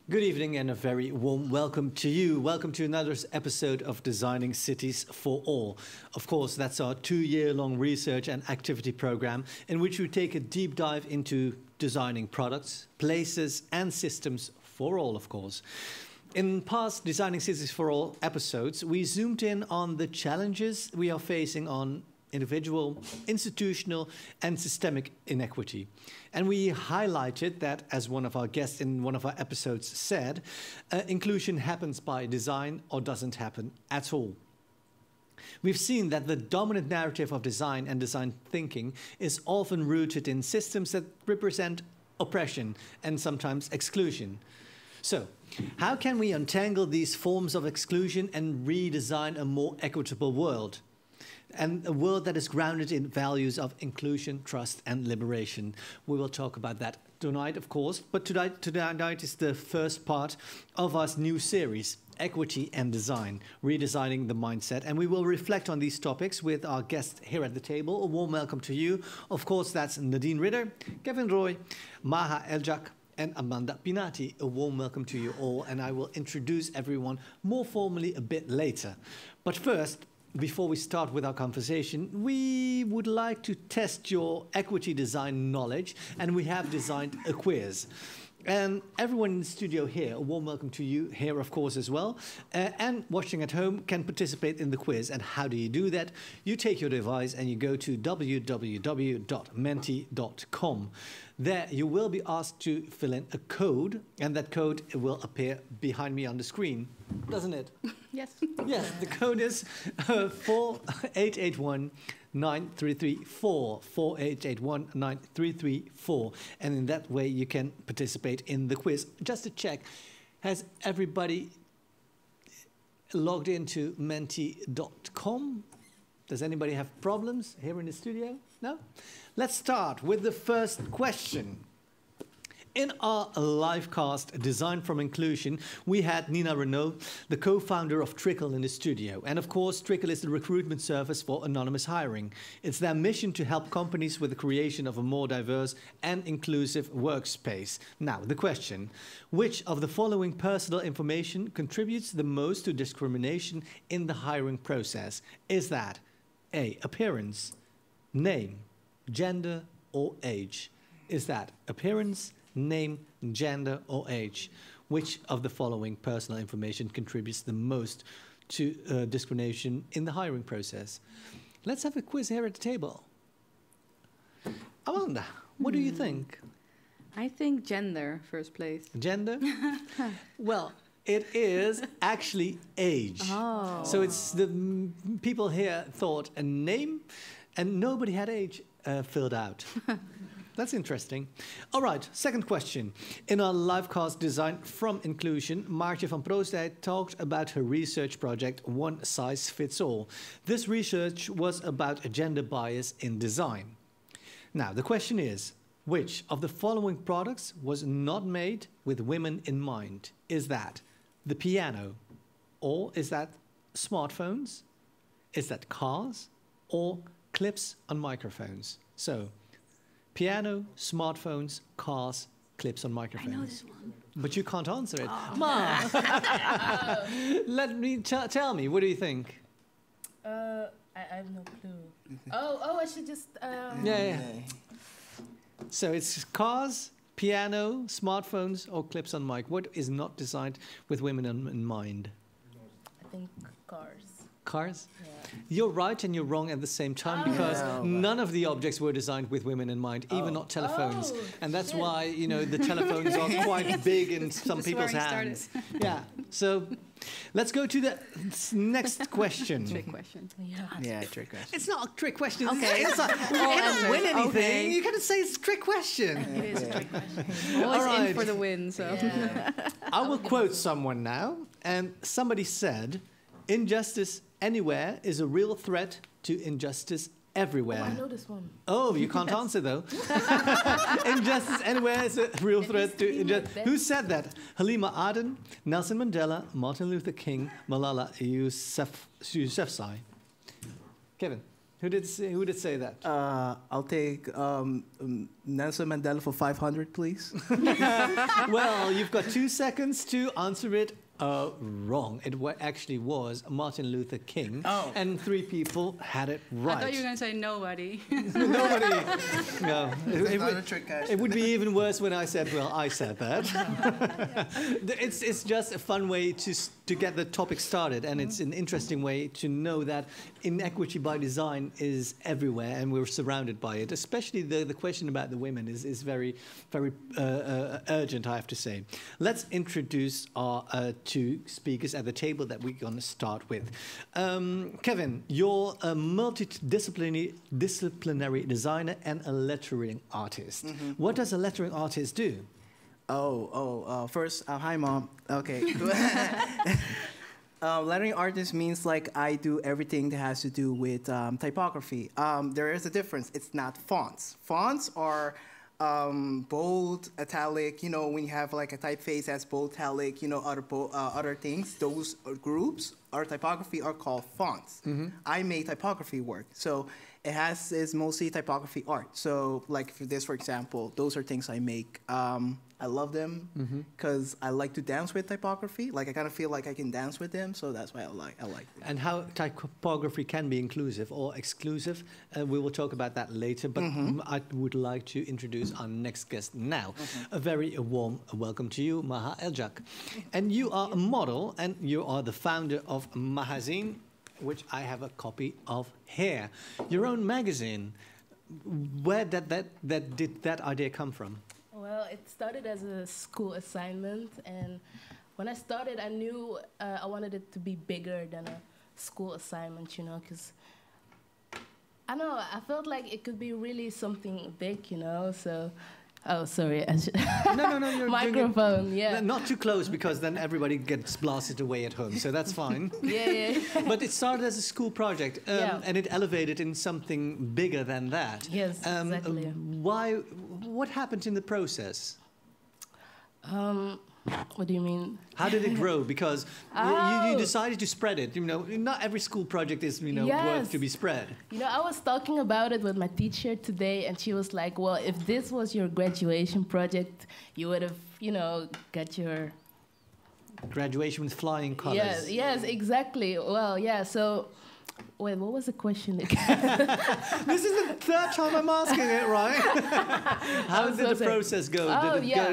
Good evening and a very warm welcome to you. Welcome to another episode of Designing Cities for All. Of course, that's our 2-year-long research and activity program in which we take a deep dive into designing products, places and systems for all, of course. In past Designing Cities for All episodes, we zoomed in on the challenges we are facing on individual, institutional, and systemic inequity. And we highlighted that, as one of our guests in one of our episodes said, inclusion happens by design or doesn't happen at all. We've seen that the dominant narrative of design and design thinking is often rooted in systems that represent oppression and sometimes exclusion. So, how can we untangle these forms of exclusion and redesign a more equitable world? And a world that is grounded in values of inclusion, trust, and liberation. We will talk about that tonight, of course, but tonight is the first part of our new series, Equity and Design, Redesigning the Mindset. And we will reflect on these topics with our guests here at the table. A warm welcome to you. Of course, that's Nadine Ritter, Kevin Roy, Maha Eljak, and Amanda Pinati. A warm welcome to you all, and I will introduce everyone more formally a bit later. But first, before we start with our conversation, we would like to test your equity design knowledge, and we have designed a quiz. And everyone in the studio here, a warm welcome to you here, of course, as well. And watching at home can participate in the quiz. And how do you do that? You take your device and you go to www.menti.com. There you will be asked to fill in a code, and that code will appear behind me on the screen, doesn't it? Yes. Yes, the code is 4881 9334, 4881 9334, and in that way you can participate in the quiz. Just to check, has everybody logged into menti.com? Does anybody have problems here in the studio? No? Let's start with the first question. In our live cast, Design from Inclusion, we had Nina Renaud, the co-founder of Trickle, in the studio. And of course, Trickle is the recruitment service for anonymous hiring. It's their mission to help companies with the creation of a more diverse and inclusive workspace. Now, the question, which of the following personal information contributes the most to discrimination in the hiring process? Is that A, appearance, name, gender, or age? Is that appearance, name, gender, or age? Which of the following personal information contributes the most to discrimination in the hiring process? Let's have a quiz here at the table. Amanda, what do you think? I think gender, first place. Gender? Well, it is actually age. Oh. So it's the people here thought a name, and nobody had age filled out. That's interesting. All right, second question. In our live cast Design from Inclusion, Maartje van Proostheid talked about her research project, One Size Fits All. This research was about a gender bias in design. Now, the question is, which of the following products was not made with women in mind? Is that the piano? Or is that smartphones? Is that cars? Or clips on microphones? So, piano, smartphones, cars, clips on microphones. I know this one. But you can't answer it. Oh. Ma, let me tell me, what do you think? I have no clue. I should just... Yeah. So it's cars, piano, smartphones, or clips on mic. What is not designed with women in mind? I think cars. Cars? Yeah. You're right and you're wrong at the same time because none of the objects were designed with women in mind, even not telephones. And that's why, you know, the telephones are quite big in some people's hands. Yeah. So let's go to the next question. Trick question. Yeah, trick question. It's not a trick question. Okay. It's not, you cannot win anything. Okay. You gotta say it's a trick question. It is a trick question. Always right. in for the win, so. Yeah. I will quote someone now. And somebody said, injustice anywhere is a real threat to injustice everywhere. I know this one. Oh, you can't answer though. Injustice anywhere is a real threat to injustice. Who said that? Halima Aden, Nelson Mandela, Martin Luther King, Malala Yousafzai. Kevin. Who did say that? I'll take Nelson Mandela for 500, please. Well, you've got 2 seconds to answer it. Wrong. It actually was Martin Luther King. Oh. And 3 people had it right. I thought you were going to say nobody. Nobody. No. Not a trick question. It would be even worse when I said, well, I said that. It's just a fun way to get the topic started, and it's an interesting way to know that inequity by design is everywhere, and we're surrounded by it. Especially the question about the women is very, very urgent, I have to say. Let's introduce our 2 speakers at the table that we're going to start with. Kevin, you're a multidisciplinary designer and a lettering artist. What does a lettering artist do? First, hi, Mom. Okay. Lettering artist means like I do everything that has to do with typography. There is a difference. It's not fonts. Fonts are bold, italic, you know, when you have like a typeface that's bold, italic, you know, other things, those groups or typography are called fonts. I make typography work. So it's mostly typography art. So like for this, for example, those are things I make. I love them because I like to dance with typography. Like I kind of feel like I can dance with them, so that's why I like them. And how typography can be inclusive or exclusive, we will talk about that later. But I would like to introduce our next guest now. A very warm welcome to you, Maha Eljak. And you are a model, and you are the founder of Magazine, which I have a copy of here. Your own magazine. Where did that idea come from? Well, it started as a school assignment, and when I started, I knew I wanted it to be bigger than a school assignment, you know, because I know I felt like it could be really something big, you know. So, oh, sorry, I should No, you're microphone, yeah. Not too close, because then everybody gets blasted away at home, so that's fine. Yeah. But it started as a school project, and it elevated in something bigger than that. Yes, exactly. What happened in the process? What do you mean? How did it grow? Because you decided to spread it. You know, not every school project is, you know, worth to be spread. You know, I was talking about it with my teacher today, and she was like, well, if this was your graduation project, you would have, you know, got your... Graduation with flying colors. Yes, exactly. Well, yeah, so... Wait, what was the question again? This is the 3rd time I'm asking it, right? How did the process go?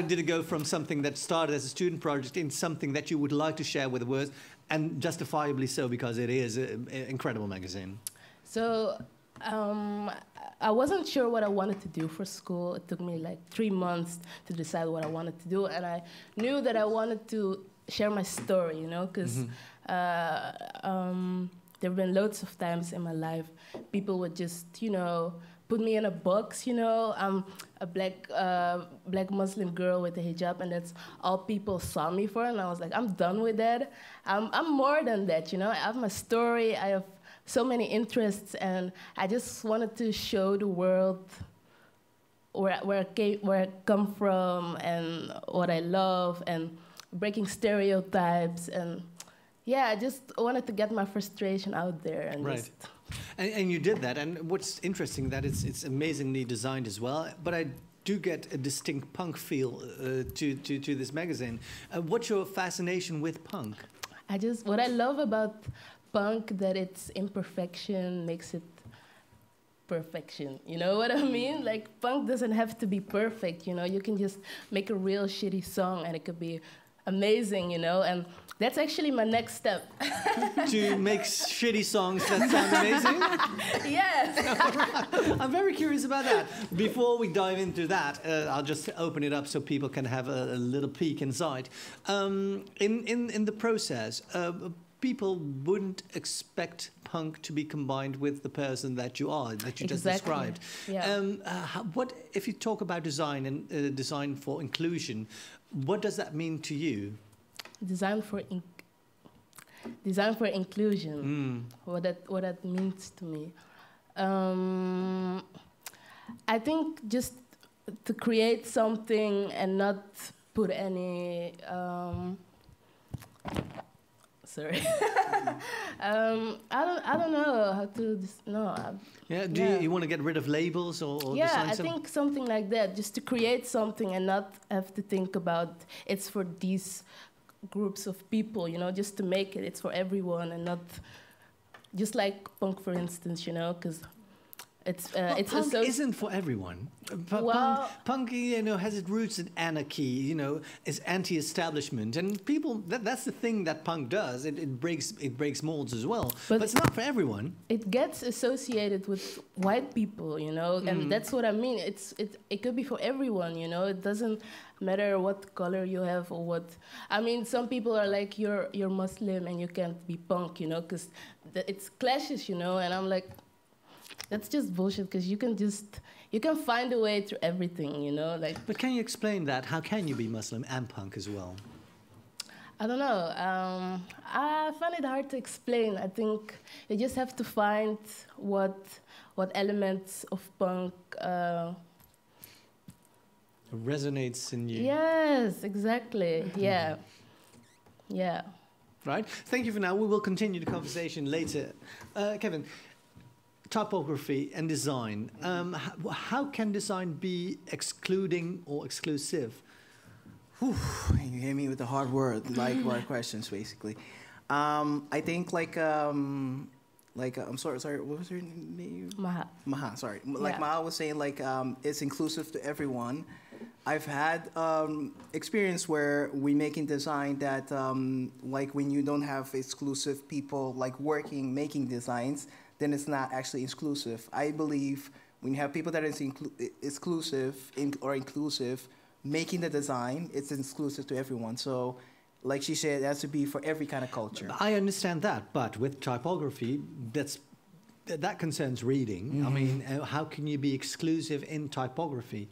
Did it go from something that started as a student project in something that you would like to share with the world, and justifiably so, because it is an incredible magazine? So I wasn't sure what I wanted to do for school. It took me like 3 months to decide what I wanted to do, and I knew that I wanted to share my story, you know, because there have been loads of times in my life people would just, you know, put me in a box, you know. I'm a black Muslim girl with a hijab, and that's all people saw me for. And I was like, I'm done with that. I'm more than that, you know. I have my story. I have so many interests, and I just wanted to show the world where I come from and what I love, and breaking stereotypes, and yeah, I just wanted to get my frustration out there. And right. And you did that. And what's interesting, that it's amazingly designed as well. But I do get a distinct punk feel to this magazine. What's your fascination with punk? What I love about punk, that its imperfection makes it perfection. You know what I mean? Like, punk doesn't have to be perfect, you know. You can just make a real shitty song and it could be amazing, you know. And that's actually my next step. To make shitty songs that sound amazing? Yes. I'm very curious about that. Before we dive into that, I'll just open it up so people can have a little peek inside. In the process, people wouldn't expect punk to be combined with the person that you are, that you just described. Yeah. What if you talk about design and design for inclusion? What does that mean to you? Design for inclusion. What that means to me. I think just to create something and not put any Sorry. I don't know how to. No. Yeah. Do Yeah. you want to get rid of labels or Yeah, design I some? think something like that, just to create something and not have to think about it's for these groups of people, you know, just to make it, it's for everyone and not just like punk, for instance, you know, because it's punk isn't for everyone. Well- Punk, you know, has its roots in anarchy. You know, is anti-establishment, and people. That's the thing that punk does. It breaks molds as well. But it's not for everyone. it gets associated with white people, you know, and that's what I mean. It could be for everyone, you know. It doesn't matter what color you have or what. I mean, some people are like, you're Muslim and you can't be punk, you know, because it's clashes, you know. And I'm like, that's just bullshit, because you can find a way through everything, you know. Like, But can you explain that? How can you be Muslim and punk as well? I don't know. I find it hard to explain. I think you just have to find what elements of punk. Resonates in you. Yes, exactly. Yeah, yeah. Right. Thank you for now. We will continue the conversation later. Kevin, typography and design. How can design be excluding or exclusive? Whew, you hit me with the hard hard questions, basically. I think I'm sorry, what was her name? Maha, sorry. Like Yeah. Maha was saying, it's inclusive to everyone. I've had experience where we making design that, like when you don't have exclusive people like making designs, then it's not actually exclusive. I believe when you have people that is exclusive or inclusive, making the design, it's exclusive to everyone. So, like she said, it has to be for every kind of culture. I understand that, but with typography, that concerns reading. I mean, how can you be exclusive in typography?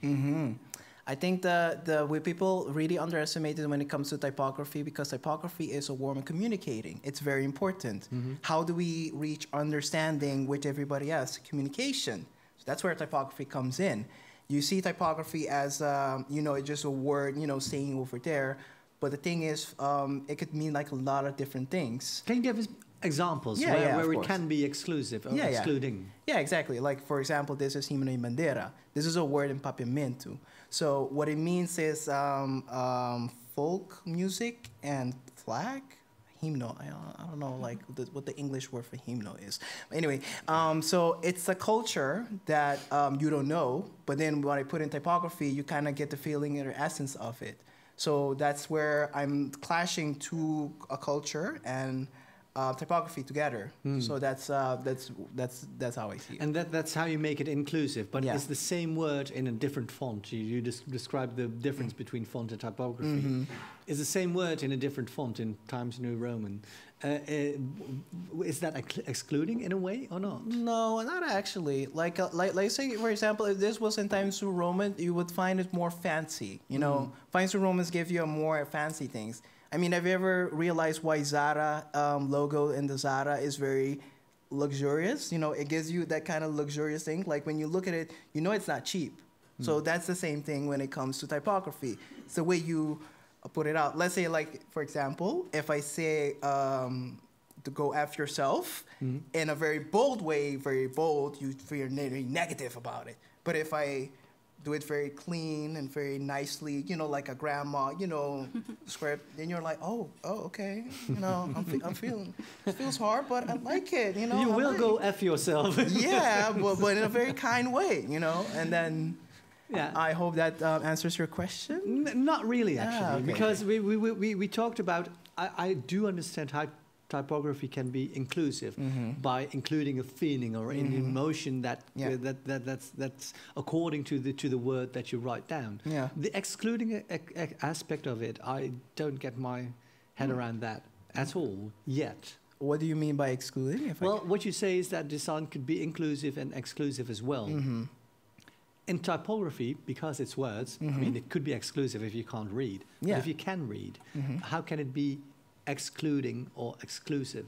I think where people really underestimate it when it comes to typography, because typography is a form of communicating. It's very important. How do we reach understanding with everybody else? Communication. So that's where typography comes in. You see typography as, it's just a word, saying over there. But the thing is, it could mean like a lot of different things. Can you give us examples where it can be exclusive or excluding? Yeah, exactly. Like, for example, this is himno y bandera. This is a word in Papiamento. So what it means is folk music and flag. Hymno. I don't know like what the English word for hymno is. But anyway, so it's a culture that you don't know, but then when I put in typography, you kind of get the feeling or essence of it. So that's where I'm clashing to a culture and typography together. So that's how I see it. And that's how you make it inclusive, but Yeah. it's the same word in a different font. You describe the difference between font and typography. It's the same word in a different font in Times New Roman. Is that excluding in a way or not? No, not actually. Like say, for example, if this was in Times New Roman, you would find it more fancy. You know, Times New Romans give you a more fancy things. I mean, have you ever realized why Zara logo in the Zara is very luxurious? You know, it gives you that kind of luxurious thing. Like when you look at it, you know it's not cheap. So that's the same thing when it comes to typography. It's the way you put it out. Let's say, like, for example, if I say to go after yourself in a very bold way, very bold, you feel very negative about it. But if I do it very clean and very nicely, like a grandma, script, then you're like, oh, okay, I'm feeling, it feels hard, but I like it, You will go F yourself. Yeah, but in a very kind way, and then I hope that answers your question. Not really, actually, okay. because we talked about, I do understand how typography can be inclusive by including a feeling or an emotion that's according to the word that you write down. Yeah. The excluding aspect of it, I don't get my head around that at all yet. What do you mean by excluding? What you say is that design could be inclusive and exclusive as well. In typography, because it's words, I mean, it could be exclusive if you can't read. Yeah. But if you can read, how can it be excluding or exclusive?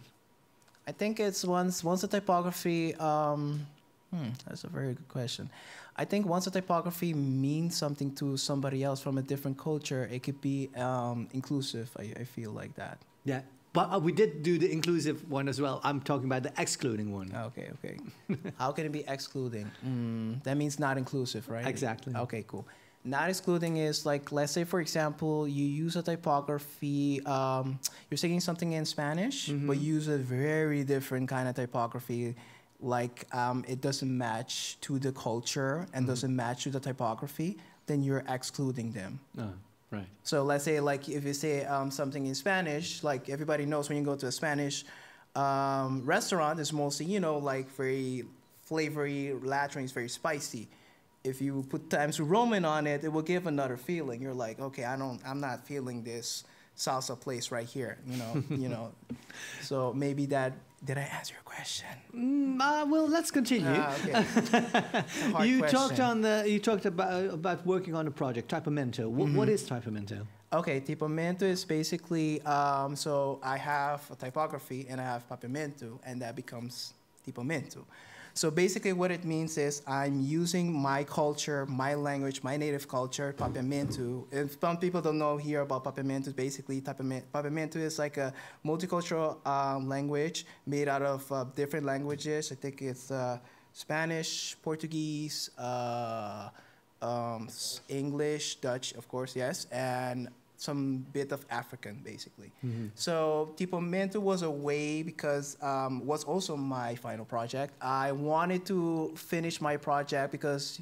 I think it's once the typography. That's a very good question. I think once a typography means something to somebody else from a different culture, it could be inclusive. I feel like that. Yeah. But we did do the inclusive one as well. I'm talking about the excluding one. Okay, okay. How can it be excluding? That means not inclusive, right? Exactly. Okay, cool. Not excluding is like, let's say, for example, you use a typography, you're saying something in Spanish, but use a very different kind of typography. Like it doesn't match to the culture and doesn't match to the typography, then you're excluding them. Oh, right. So let's say, like, if you say something in Spanish, like everybody knows when you go to a Spanish restaurant, it's mostly, you know, like very flavory, Latin is very spicy. If you put Times New Roman on it, it will give another feeling. You're like, okay, I'm not feeling this salsa place right here, you know. So maybe that, did I answer your question? Well, let's continue. Okay. You talked about working on a project, Triphamento. What is Triphamento? Okay, Triphamento is basically, so I have a typography and I have Papamento, and that becomes Triphamento. So basically what it means is I'm using my culture, my language, my native culture, Papamento. If some people don't know here about Papamento, basically Papamento is like a multicultural language made out of different languages. I think it's Spanish, Portuguese, English, Dutch, of course, yes, and some bit of African, basically. So Triphamento was a way, because was also my final project. I wanted to finish my project because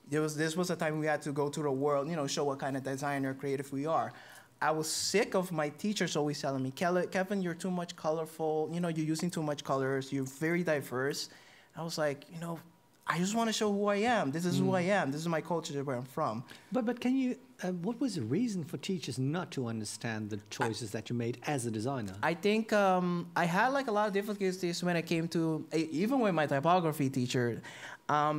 this was a time we had to go to the world, you know, show what kind of designer, creative we are. I was sick of my teachers always telling me, Kevin, you're too much colorful, you know, you're using too much colors, you're very diverse. I was like, you know, I just want to show who I am. This is who I am. This is my culture, where I'm from. But can you, what was the reason for teachers not to understand the choices that you made as a designer? I think I had like a lot of difficulties when it came to, even with my typography teacher,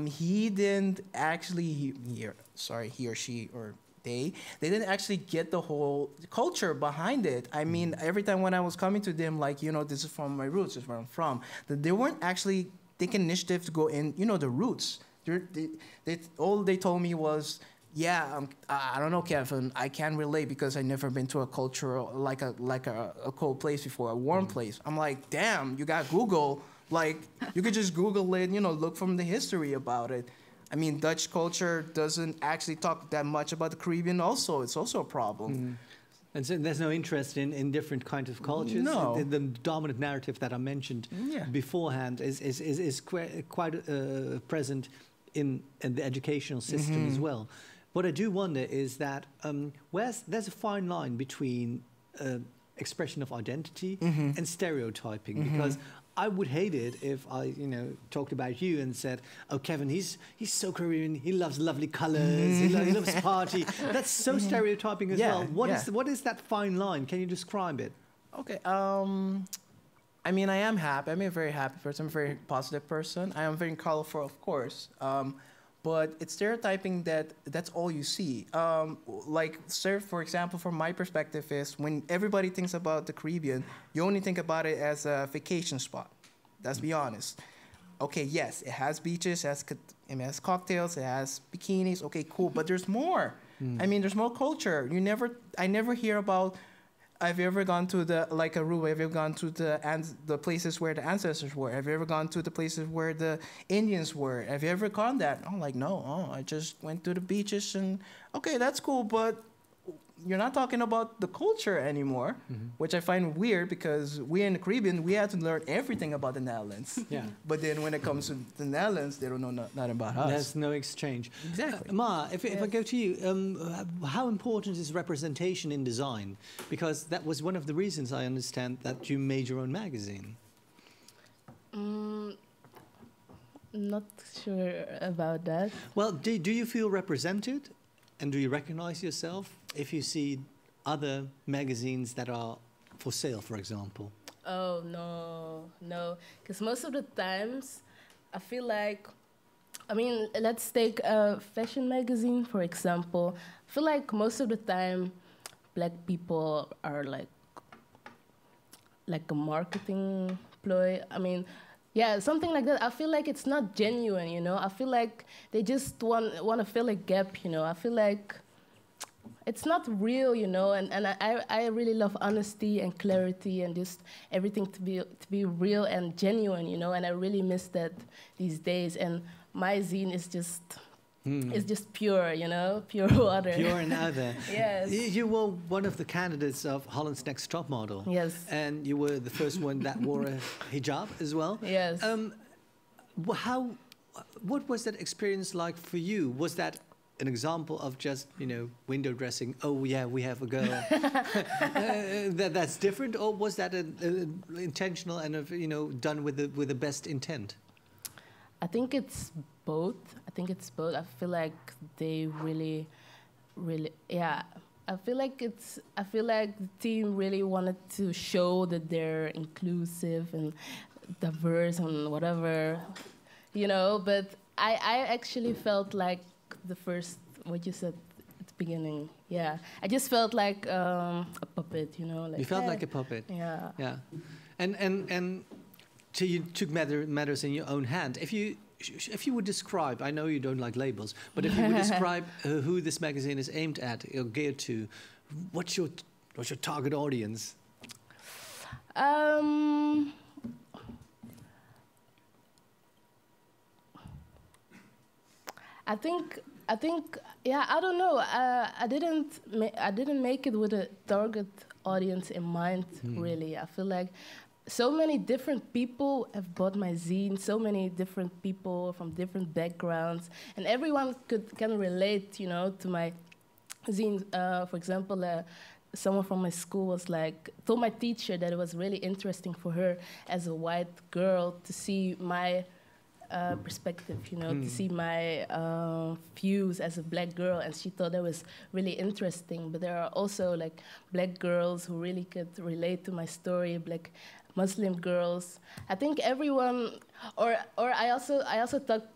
he didn't actually, he or she or they didn't actually get the whole culture behind it. I mean, every time when I was coming to them, like, you know, this is from my roots, this is where I'm from, they weren't actually taking initiative to go in, you know, the roots. All they told me was, yeah, I don't know, Kevin, I can't relate because I never been to a cultural, like a cold place before, a warm place. I'm like, damn, you got Google. Like, you could just Google it, you know, look from the history about it. I mean, Dutch culture doesn't actually talk that much about the Caribbean also. It's also a problem. And so there's no interest in different kinds of cultures? No. The dominant narrative that I mentioned beforehand is quite present in the educational system as well. What I do wonder is that there's a fine line between expression of identity and stereotyping, because I would hate it if I, you know, talked about you and said, "Oh, Kevin, he's so Korean. He loves lovely colors. He loves party." That's so stereotyping as well. What is that fine line? Can you describe it? Okay. I mean, I am happy. I'm a very happy person. I'm a very positive person. I am very colorful, of course. But it's stereotyping that's all you see. Like, for example, from my perspective is when everybody thinks about the Caribbean, you only think about it as a vacation spot. Let's be honest. Okay, yes, it has beaches, it has cocktails, it has bikinis. Okay, cool, but there's more. I mean, there's more culture. I never hear about, have you ever gone to Aruba? Have you ever gone to the places where the ancestors were? Have you ever gone to the places where the Indians were? Have you ever gone that? I'm like, no. I just went to the beaches and, okay, that's cool, but you're not talking about the culture anymore, which I find weird because we in the Caribbean, we had to learn everything about the Netherlands. Yeah. But then when it comes to the Netherlands, they don't know nothing about us. There's no exchange. Exactly. Ma, if I go to you, how important is representation in design? Because that was one of the reasons I understand that you made your own magazine. Not sure about that. Well, do you feel represented? And do you recognize yourself if you see other magazines that are for sale, for example? Oh, no. Because most of the times, I feel like, I mean, let's take a fashion magazine, for example. I feel like most of the time, Black people are like a marketing ploy. I mean, yeah, something like that. I feel like it's not genuine, you know? I feel like they just want to fill a gap, you know? I feel like it's not real, you know, and I really love honesty and clarity and just everything to be real and genuine, you know, and I really miss that these days. And my zine is just it's just pure, you know, pure water. Pure and out there. Yes. You were one of the candidates of Holland's Next Top Model. Yes. And you were the first one that wore a hijab as well. Yes. What was that experience like for you? Was that an example of just, you know, window dressing? Oh yeah, we have a girl. That's different, or was that intentional and you know, done with the best intent? I think it's both. I feel like they really, yeah. I feel like the team really wanted to show that they're inclusive and diverse and whatever, you know. But I actually felt like the first, what you said at the beginning. Yeah, I just felt like a puppet, you know. Like, you felt like a puppet. Yeah. Yeah, and so you took matters in your own hand. If you would describe, I know you don't like labels, but if you would describe who this magazine is aimed at or geared to, what's your target audience? I think, yeah, I don't know. I didn't make it with a target audience in mind, really. I feel like so many different people have bought my zine, so many different people from different backgrounds, and everyone can relate, you know, to my zine. For example, someone from my school was like, told my teacher that it was really interesting for her as a white girl to see my perspective, you know, to see my views as a black girl, and she thought that was really interesting. But there are also like black girls who really could relate to my story, black Muslim girls. I think everyone, or I also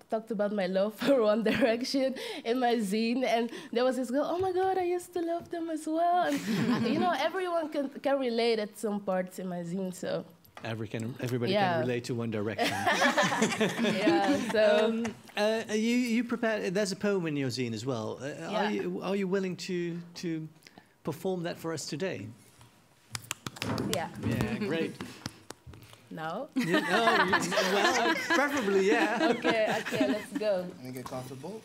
talked about my love for One Direction in my zine, and there was this girl, oh my God, I used to love them as well. And you know, everyone can relate at some parts in my zine, so. Everybody can relate to One Direction. Yeah, so you prepared. There's a poem in your zine as well. Yeah. Are you willing to perform that for us today? Yeah. Yeah, great. No. Well, preferably, yeah. Okay, let's go. Let me get comfortable.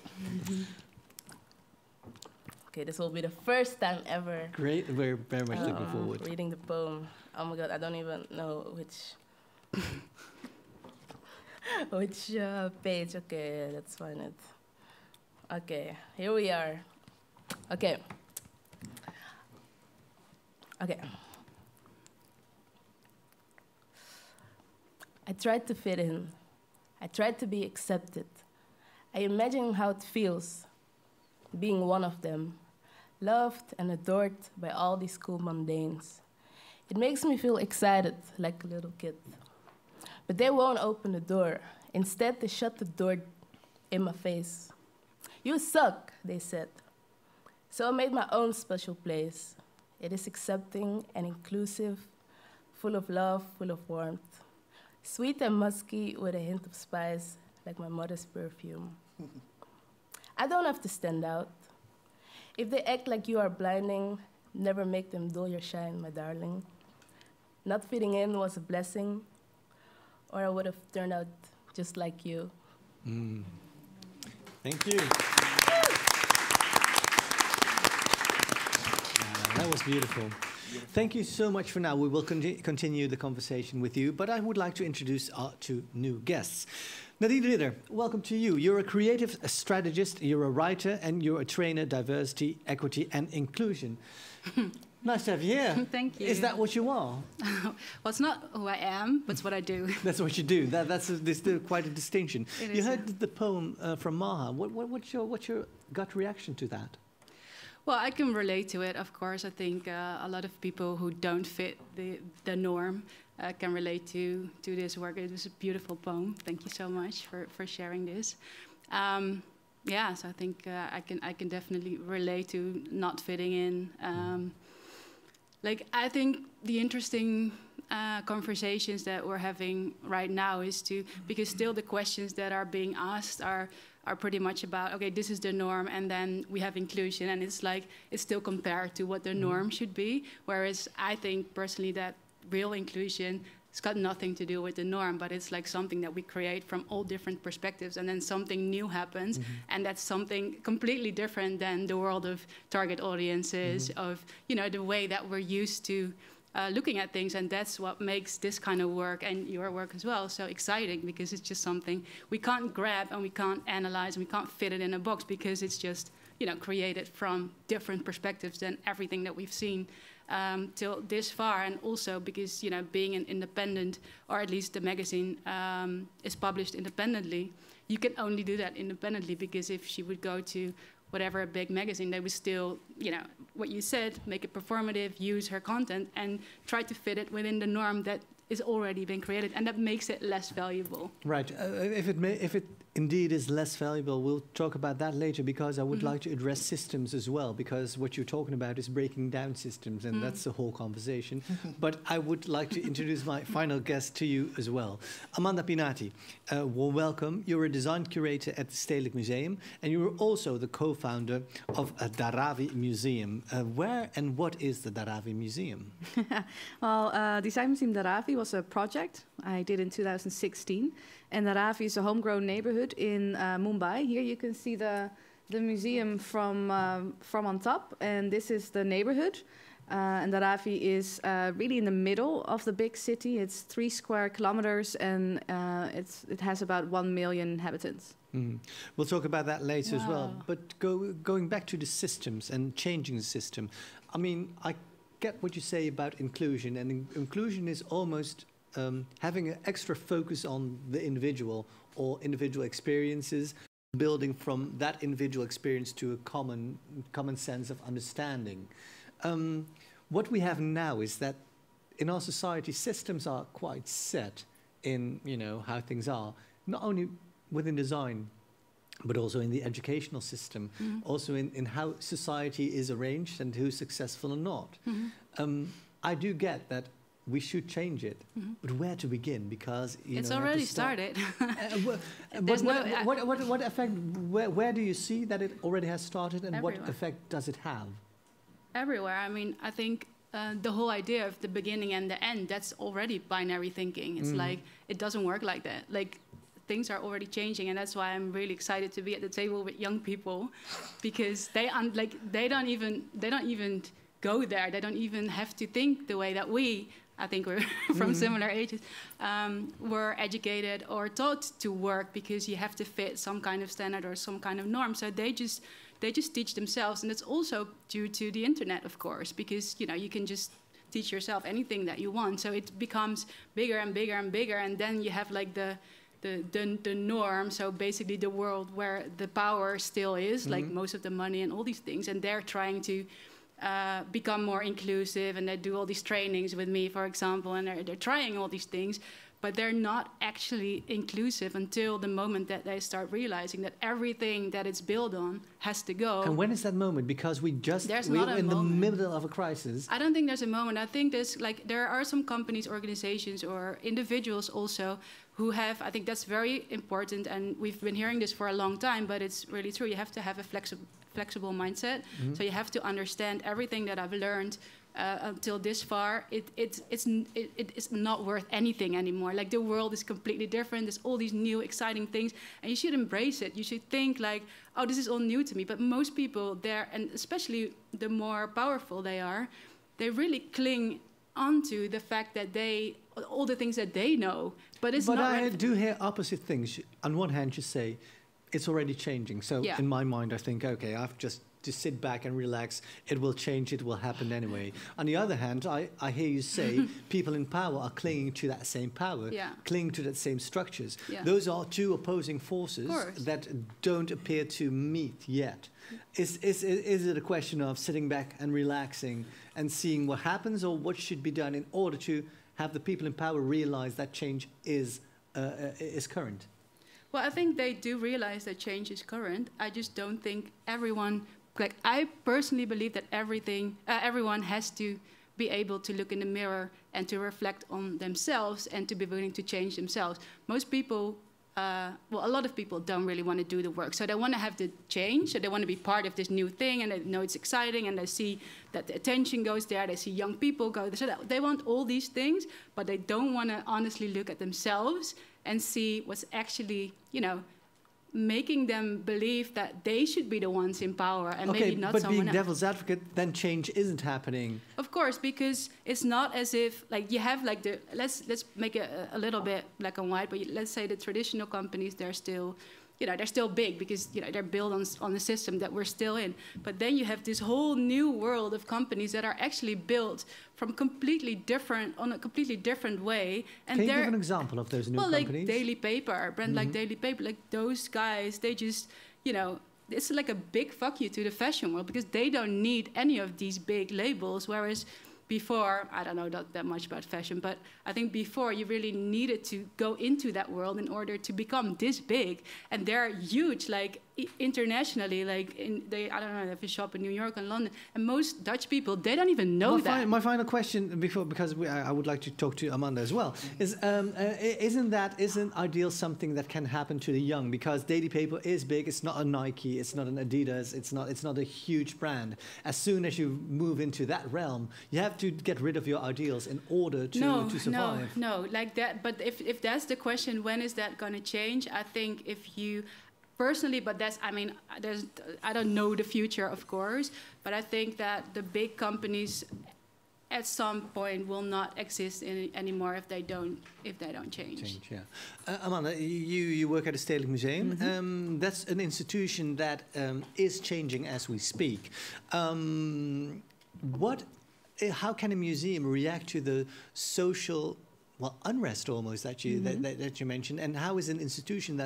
Okay, this will be the first time ever. Great. We're very much looking forward. Reading the poem. Oh my God, I don't even know which which page. Okay, let's find it. Okay, here we are. Okay. I tried to fit in. I tried to be accepted. I imagine how it feels being one of them, loved and adored by all these cool mundanes. It makes me feel excited, like a little kid. But they won't open the door. Instead, they shut the door in my face. You suck, they said. So I made my own special place. It is accepting and inclusive, full of love, full of warmth. Sweet and musky with a hint of spice, like my mother's perfume. I don't have to stand out. If they act like you are blinding, never make them dull your shine, my darling. Not fitting in was a blessing, or I would have turned out just like you. Thank you. That was beautiful. Thank you so much for now. We will continue the conversation with you, but I would like to introduce our two new guests. Nadine Ridder, welcome to you. You're a creative strategist, you're a writer, and you're a trainer, diversity, equity, and inclusion. Nice to have you here. Thank you. Is that what you are? Well, it's not who I am, but it's what I do. That's what you do. That's quite a distinction. You heard yeah. the poem from Maha. What's your gut reaction to that? Well, I can relate to it, of course. I think a lot of people who don't fit the norm can relate to this work. It was a beautiful poem. Thank you so much for sharing this. Yeah, so I think I can definitely relate to not fitting in. like, I think the interesting conversations that we're having right now is because still the questions that are being asked are pretty much about, okay, this is the norm, and then we have inclusion, and it's like, it's still compared to what the norm should be. Whereas I think personally that real inclusion, it's got nothing to do with the norm, but it's like something that we create from all different perspectives, and then something new happens, and that's something completely different than the world of target audiences, of, you know, the way that we're used to looking at things, and that's what makes this kind of work, and your work as well, so exciting, because it's just something we can't grab and we can't analyze and we can't fit it in a box, because it's just, you know, created from different perspectives than everything that we've seen till this far. And also because, you know, being an independent, or at least the magazine is published independently, you can only do that independently, because if she would go to whatever big magazine, they would still, you know, what you said, make it performative, use her content, and try to fit it within the norm that is already been created, and that makes it less valuable. Right. If it indeed is less valuable, we'll talk about that later, because I would like to address systems as well, because what you're talking about is breaking down systems, and that's the whole conversation. But I would like to introduce my final guest to you as well. Amanda Pinati, well, welcome. You're a design curator at the Stedelijk Museum, and you're also the co-founder of a Dharavi Museum. Where and what is the Dharavi Museum? Well, Design Museum Dharavi was a project I did in 2016. And Dharavi is a homegrown neighborhood in Mumbai. Here you can see the museum from on top. And this is the neighborhood. And Dharavi is really in the middle of the big city. It's 3 square kilometers, and it has about 1 million inhabitants. We'll talk about that later as well. But going back to the systems and changing the system, I mean, I get what you say about inclusion, and inclusion is almost having an extra focus on the individual or individual experiences, building from that individual experience to a common sense of understanding. What we have now is that in our society, systems are quite set in, you know, how things are, not only within design, but also in the educational system, also in how society is arranged and who's successful or not. I do get that we should change it, but where to begin? Because it's already started. What effect? Where do you see that it already has started, and Everywhere. what effect does it have? Everywhere. I mean, I think the whole idea of the beginning and the end, that's already binary thinking. It's like, it doesn't work like that. Like, things are already changing, and that's why I'm really excited to be at the table with young people, because they don't even go there. They don't even have to think the way that we, I think we're from similar ages, were educated or taught to work, because you have to fit some kind of standard or some kind of norm. So they just teach themselves, and it's also due to the internet, of course, because, you know, you can just teach yourself anything that you want. So it becomes bigger and bigger and bigger, and then you have like the norm, so basically the world where the power still is, like most of the money and all these things, and they're trying to become more inclusive, and they do all these trainings with me, for example, and they're trying all these things, but they're not actually inclusive until the moment that they start realizing that everything that it's built on has to go. And when is that moment? Because we're in the middle of a crisis. I don't think there's a moment. I think there are some companies, organizations, or individuals also who have, I think that's very important, and we've been hearing this for a long time, but it's really true. You have to have a flexible mindset. So you have to understand everything that I've learned until this far. It's not worth anything anymore. Like, the world is completely different. There's all these new exciting things, and you should embrace it. You should think like, oh, this is all new to me. But most people there, and especially the more powerful they are, they really cling onto the fact that all the things that they know. But I do hear opposite things. On one hand, you say it's already changing. So in my mind, I think, okay, I've just to sit back and relax. It will change. It will happen anyway. On the other hand, I hear you say people in power are clinging to that same power, clinging to that same structures. Those are two opposing forces that don't appear to meet yet. Is it a question of sitting back and relaxing and seeing what happens, or what should be done in order to have the people in power realize that change is current? Well, I think they do realize that change is current. I just don't think everyone, like, I personally believe that everyone has to be able to look in the mirror and to reflect on themselves and to be willing to change themselves. Most people, well, a lot of people don't really want to do the work. So they want to have the change, so they want to be part of this new thing, and they know it's exciting, and they see that the attention goes there, they see young people go there. So they want all these things, but they don't want to honestly look at themselves and see what's actually, you know, making them believe that they should be the ones in power and maybe not someone else. But being devil's advocate, then change isn't happening. Of course, because it's not as if, like, you have, like, the, let's make it a little bit black and white, but let's say the traditional companies, they're still, you know, they're still big because, you know, they're built on the system that we're still in. But then you have this whole new world of companies that are actually built from completely different, on a completely different way. And can you give an example of those new companies? Well, like Daily Paper, a brand like Daily Paper, like those guys, they just, you know, it's like a big fuck you to the fashion world because they don't need any of these big labels, whereas before, I don't know that much about fashion, but I think before you really needed to go into that world in order to become this big. And they're huge, like internationally, like I don't know, they have a shop in New York and London. And most Dutch people, they don't even know that. My final question, because I would like to talk to Amanda as well, is isn't Ideal something that can happen to the young? Because Daily Paper is big, it's not a Nike, it's not an Adidas, it's not a huge brand. As soon as you move into that realm, you have to get rid of your ideals in order to survive. No, like that. But if that's the question, when is that going to change? I think if you personally, but that's, I mean, I don't know the future, of course, but I think that the big companies at some point will not exist anymore if they don't change. Amanda, you work at the Stedelijk Museum. That's an institution that is changing as we speak. How can a museum react to the social, well, unrest almost that you that you mentioned, and how is an institution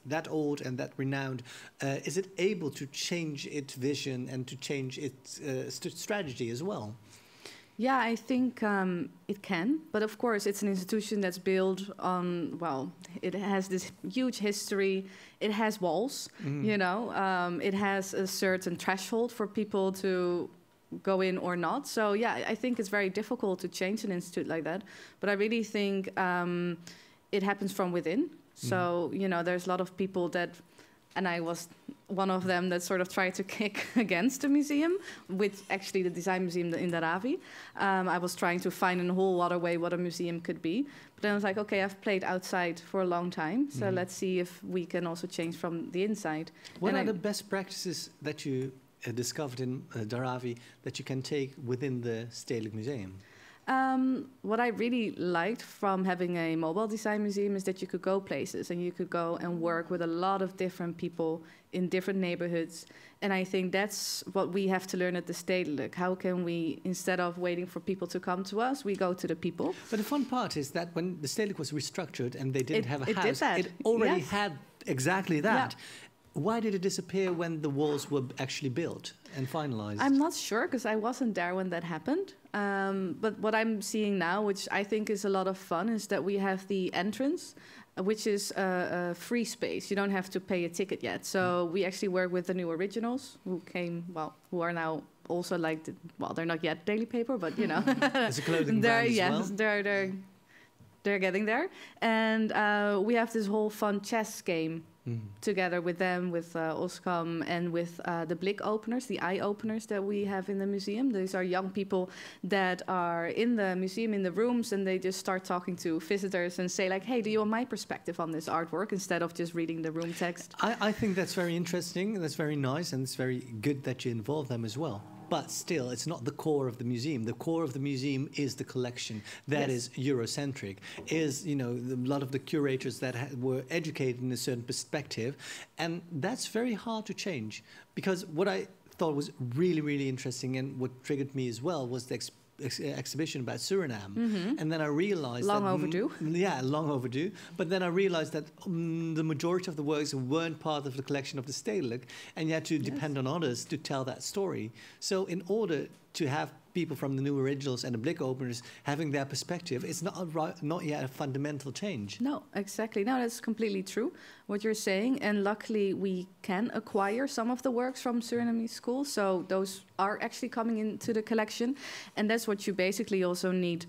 that old and that renowned, is it able to change its vision and to change its strategy as well? Yeah, I think it can, but of course it's an institution that's built on, well, it has this huge history, it has walls, you know, it has a certain threshold for people to go in or not. So yeah, I think it's very difficult to change an institute like that, but I really think it happens from within. So, you know, there's a lot of people that, and I was one of them that sort of tried to kick against the museum, with actually the design museum in Daravi. I was trying to find in a whole other way what a museum could be. But then I was like, okay, I've played outside for a long time, so let's see if we can also change from the inside. What are the best practices that you discovered in Daravi that you can take within the Stedelijk Museum? What I really liked from having a mobile design museum is that you could go places and you could go and work with a lot of different people in different neighborhoods. And I think that's what we have to learn at the Stedelijk. How can we, instead of waiting for people to come to us, we go to the people? But the fun part is that when the Stedelijk was restructured and they didn't have a house, did that. it already had exactly that. Yeah. Why did it disappear when the walls were actually built and finalized? I'm not sure, because I wasn't there when that happened. But what I'm seeing now, which I think is a lot of fun, is that we have the entrance, which is a free space. You don't have to pay a ticket yet. So we actually work with the new originals who are now also like, they're not yet Daily Paper, but you know. It's a clothing brand as well. They're getting there. And we have this whole fun chess game together with them, with Oskam, and with the Blik openers, the eye openers that we have in the museum. These are young people that are in the museum, in the rooms, and they just start talking to visitors and say like, hey, do you want my perspective on this artwork, instead of just reading the room text? I think that's very interesting, that's very nice, and it's very good that you involve them as well. But still, it's not the core of the museum. The core of the museum is the collection that is Eurocentric, is, you know, a lot of the curators that were educated in a certain perspective. And that's very hard to change, because what I thought was really, really interesting and what triggered me as well was the exhibition about Suriname. And then I realized long overdue. Yeah, long overdue. But then I realized that the majority of the works weren't part of the collection of the Stedelijk, and you had to depend on others to tell that story. So in order to have people from the new originals and the blick openers having their perspective, it's not yet a fundamental change. No, exactly. No, that's completely true, what you're saying. And luckily, we can acquire some of the works from Surinamese schools. So those are actually coming into the collection. And that's what you basically also need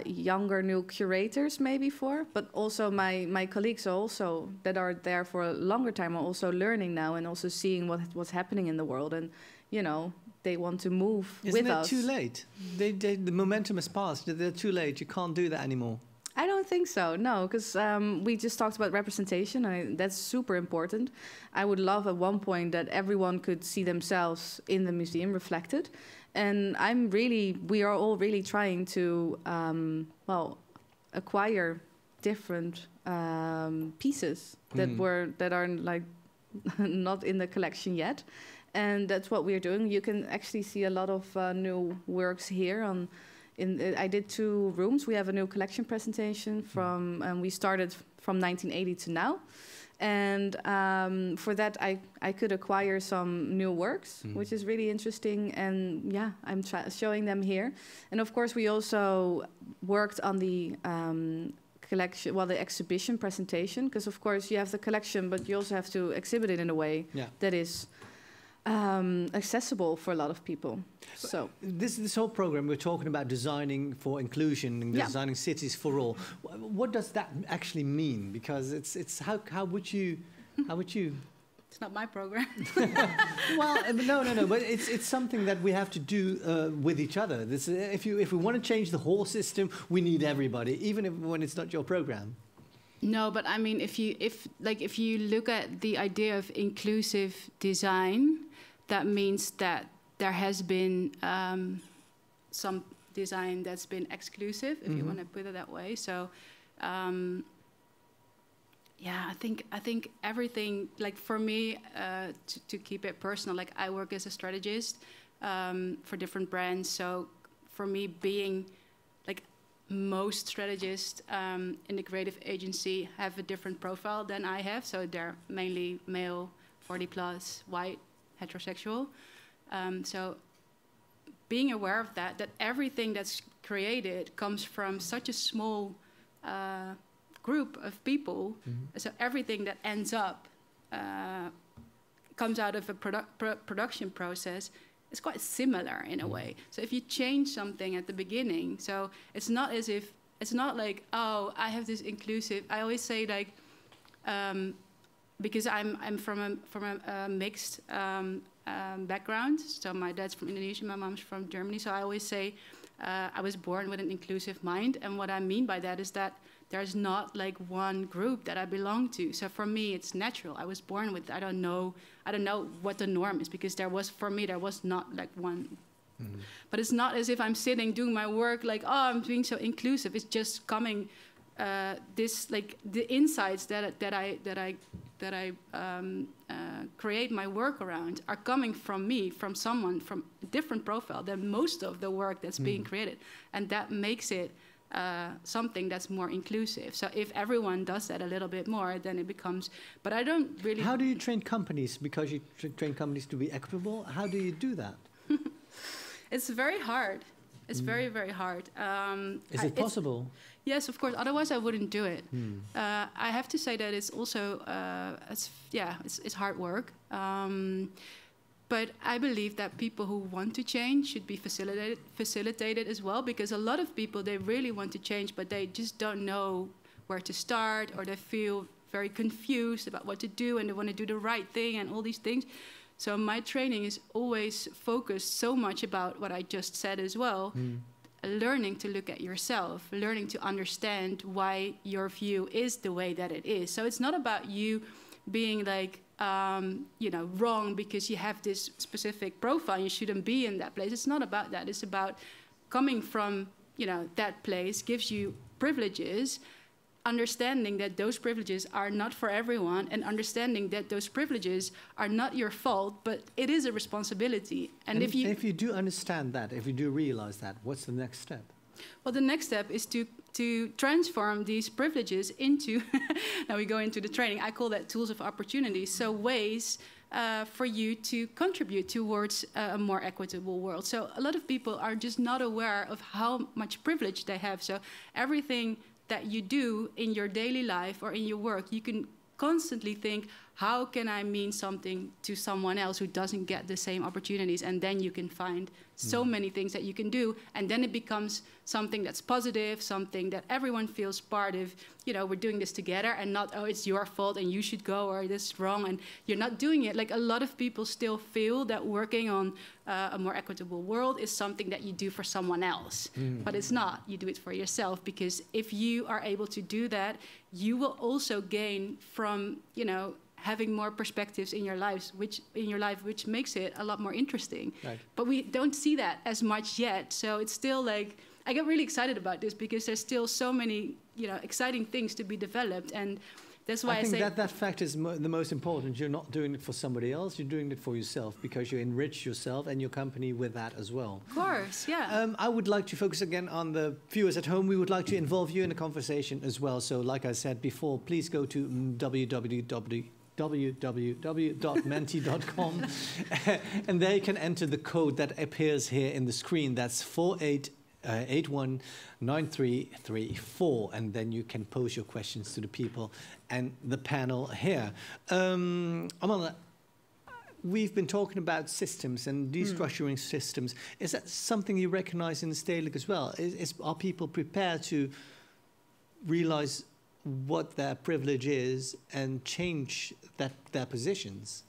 younger new curators maybe for, but also my colleagues also that are there for a longer time are also learning now and also seeing what's happening in the world, and you know they want to move with us. Isn't it too late? The momentum has passed. They're too late. You can't do that anymore. I don't think so, no, because we just talked about representation, and that's super important. I would love at one point that everyone could see themselves in the museum reflected. And we are all really trying to, acquire different pieces that are like not in the collection yet. And that's what we're doing. You can actually see a lot of new works here. I did 2 rooms. We have a new collection presentation and we started from 1980 to now. And for that, I could acquire some new works, which is really interesting. And yeah, I'm showing them here. And of course, we also worked on the collection, the exhibition presentation, because of course you have the collection, but you also have to exhibit it in a way that is accessible for a lot of people. So this whole program, we're talking about designing for inclusion and designing cities for all. What does that actually mean? Because it's how would you It's not my program. Well, no, but it's something that we have to do with each other. If we want to change the whole system, we need everybody, even when it's not your program. No, but I mean, if you look at the idea of inclusive design, that means that there has been some design that's been exclusive, if you want to put it that way. So, I think everything, like for me, to keep it personal, like I work as a strategist for different brands. So for me, being like most strategists in the creative agency have a different profile than I have. So they're mainly male, 40 plus, white, heterosexual. So being aware of that everything that's created comes from such a small group of people. So everything that ends up comes out of a production process. It's quite similar in a way. So if you change something at the beginning, so it's not like, oh, I have this inclusive. I always say like, because I'm from a mixed background. So my dad's from Indonesia, my mom's from Germany. So I always say I was born with an inclusive mind, and what I mean by that is that there's not like one group that I belong to. So for me, it's natural. I was born with. I don't know what the norm is, because there was not like one. But it's not as if I'm sitting doing my work like, oh, I'm being so inclusive. It's just coming. This like the insights that I create my work around are coming from me, from someone from a different profile than most of the work that's being created, and that makes it something that's more inclusive. So if everyone does that a little bit more, then it becomes. But I don't really. How do you train companies? Because you train companies to be equitable. How do you do that? It's very hard. It's very, very hard. Is it possible? Yes, of course. Otherwise, I wouldn't do it. I have to say that it's also it's hard work. But I believe that people who want to change should be facilitated as well, because a lot of people, they really want to change, but they just don't know where to start, or they feel very confused about what to do, and they want to do the right thing and all these things. So my training is always focused so much about what I just said as well, learning to look at yourself, learning to understand why your view is the way that it is. So it's not about you being like, wrong because you have this specific profile, you shouldn't be in that place. It's not about that. It's about coming from, that place gives you privileges, understanding that those privileges are not for everyone, and understanding that those privileges are not your fault, but it is a responsibility. And if you do understand that, if you do realize that, what's the next step? Well, the next step is to transform these privileges into, now we go into the training, I call that tools of opportunity. So ways for you to contribute towards a more equitable world. So a lot of people are just not aware of how much privilege they have. So everything that you do in your daily life or in your work, you can constantly think, how can I mean something to someone else who doesn't get the same opportunities? And then you can find so many things that you can do. And then it becomes something that's positive, something that everyone feels part of. You know, we're doing this together and not, oh, it's your fault and you should go, or this is wrong and you're not doing it. Like, a lot of people still feel that working on a more equitable world is something that you do for someone else. But it's not. You do it for yourself, because if you are able to do that, you will also gain from, you know, having more perspectives in your life, which makes it a lot more interesting. Right. But we don't see that as much yet. So it's still like, I get really excited about this because there's still so many, you know, exciting things to be developed. And that's why I say that fact is the most important. You're not doing it for somebody else. You're doing it for yourself, because you enrich yourself and your company with that as well. Of course, yeah. I would like to focus again on the viewers at home. We would like to involve you in the conversation as well. So like I said before, please go to www.menti.com and there you can enter the code that appears here in the screen. That's 48819334, and then you can pose your questions to the people and the panel here. Amanda, we've been talking about systems and destructuring systems. Is that something you recognize in the Stedelijk as well? Are people prepared to realize what their privilege is and change their positions?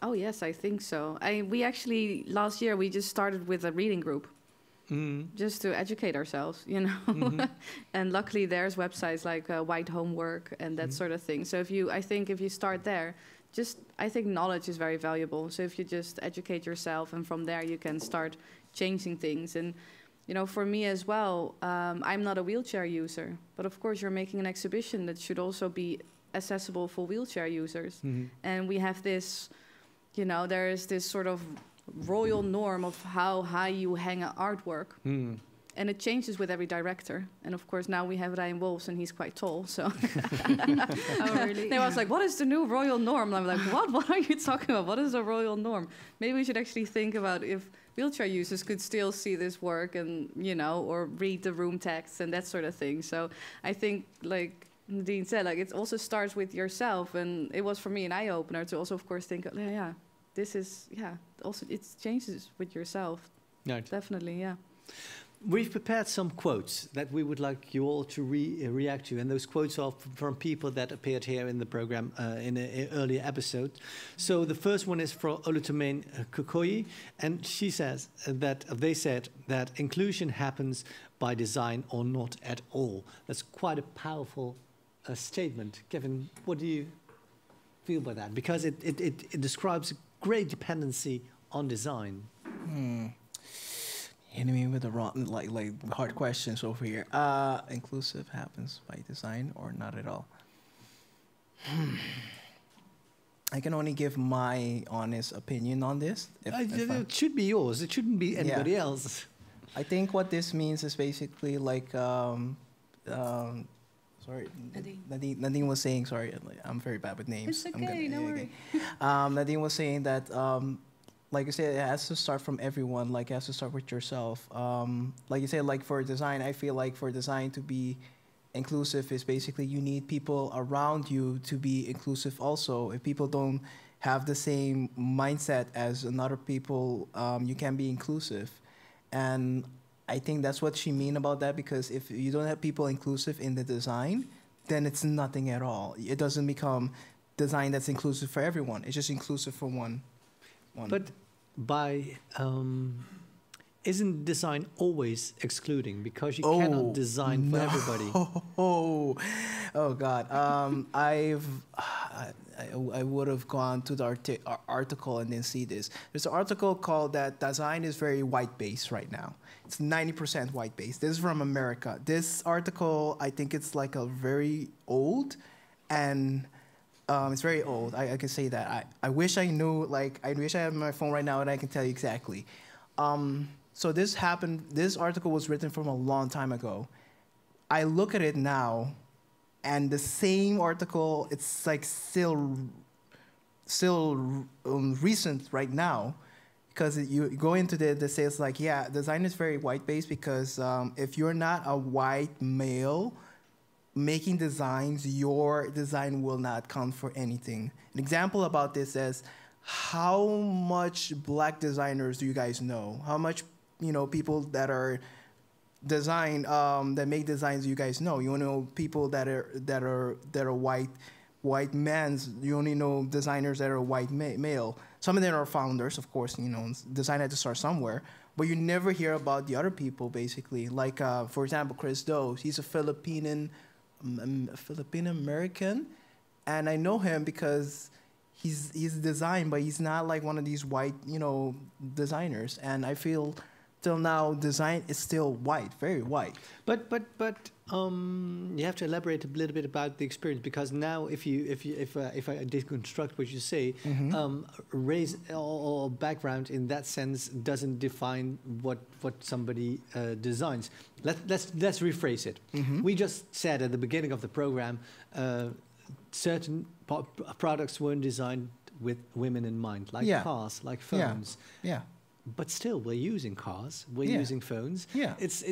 Oh yes, I think so. We actually, last year, we just started with a reading group. Just to educate ourselves, you know. And luckily there's websites like White Homework and that sort of thing. So I think if you start there, I think knowledge is very valuable. So if you just educate yourself, and from there you can start changing things. And you know, for me as well, I'm not a wheelchair user, but of course you're making an exhibition that should also be accessible for wheelchair users. And we have this, you know, there is this sort of royal norm of how high you hang an artwork. And it changes with every director. And of course now we have Ryan Wolfs, and he's quite tall, so. Oh, really? They was like, what is the new royal norm? And I'm like, what are you talking about? What is a royal norm? Maybe we should actually think about if wheelchair users could still see this work and, you know, or read the room text and that sort of thing. So I think, like Nadine said, like, it also starts with yourself. And it was for me an eye-opener to also, of course, think, yeah, this is, yeah, also it changes with yourself. Right. Definitely, yeah. We've prepared some quotes that we would like you all to react to, and those quotes are from people that appeared here in the program in an earlier episode. So the first one is from Olutomain Kukoyi, and she says that they said that inclusion happens by design or not at all. That's quite a powerful statement. Kevin, what do you feel by that? Because it describes a great dependency on design. Hitting me with the wrong, like hard questions over here. Inclusive happens by design or not at all? I can only give my honest opinion on this. It should be yours. It shouldn't be anybody else. I think what this means is basically like, sorry, Nadine was saying, sorry, I'm very bad with names. It's okay, no worry. Nadine was saying that, like you said, it has to start from everyone. Like, it has to start with yourself. Like you said, like for design, I feel like for design to be inclusive is basically you need people around you to be inclusive also. If people don't have the same mindset as another people, you can be inclusive. And I think that's what she mean about that, because if you don't have people inclusive in the design, then it's nothing at all. It doesn't become design that's inclusive for everyone. It's just inclusive for one. But isn't design always excluding? Because you cannot design for everybody. Oh God. I would have gone to the article and then see this. There's an article called that design is very white-based right now. It's 90% white-based. This is from America. This article, I think it's like a very old, and it's very old. I can say that. I wish I knew, like, I wish I had my phone right now and I can tell you exactly. So this happened, this article was written from a long time ago. I look at it now, and the same article, it's like still still recent right now, because you go into the sales like, yeah, design is very white-based because if you're not a white male making designs, your design will not count for anything. An example about this is, how much black designers do you guys know? How much, people that are that make designs you guys know? You know people that are white men's. You only know designers that are white male. Some of them are founders, of course. Design had to start somewhere, but you never hear about the other people. Basically, like for example, Chris Do. He's a Filipino American, and I know him because he's designed, but he's not like one of these white designers. And I feel till now design is still white, very white. But you have to elaborate a little bit about the experience, because now if I deconstruct what you say, race or background in that sense doesn't define what somebody designs. Let's rephrase it. We just said at the beginning of the program, certain products weren't designed with women in mind, like cars, like phones. Yeah. But still, we're using cars, we're using phones. Yeah. It's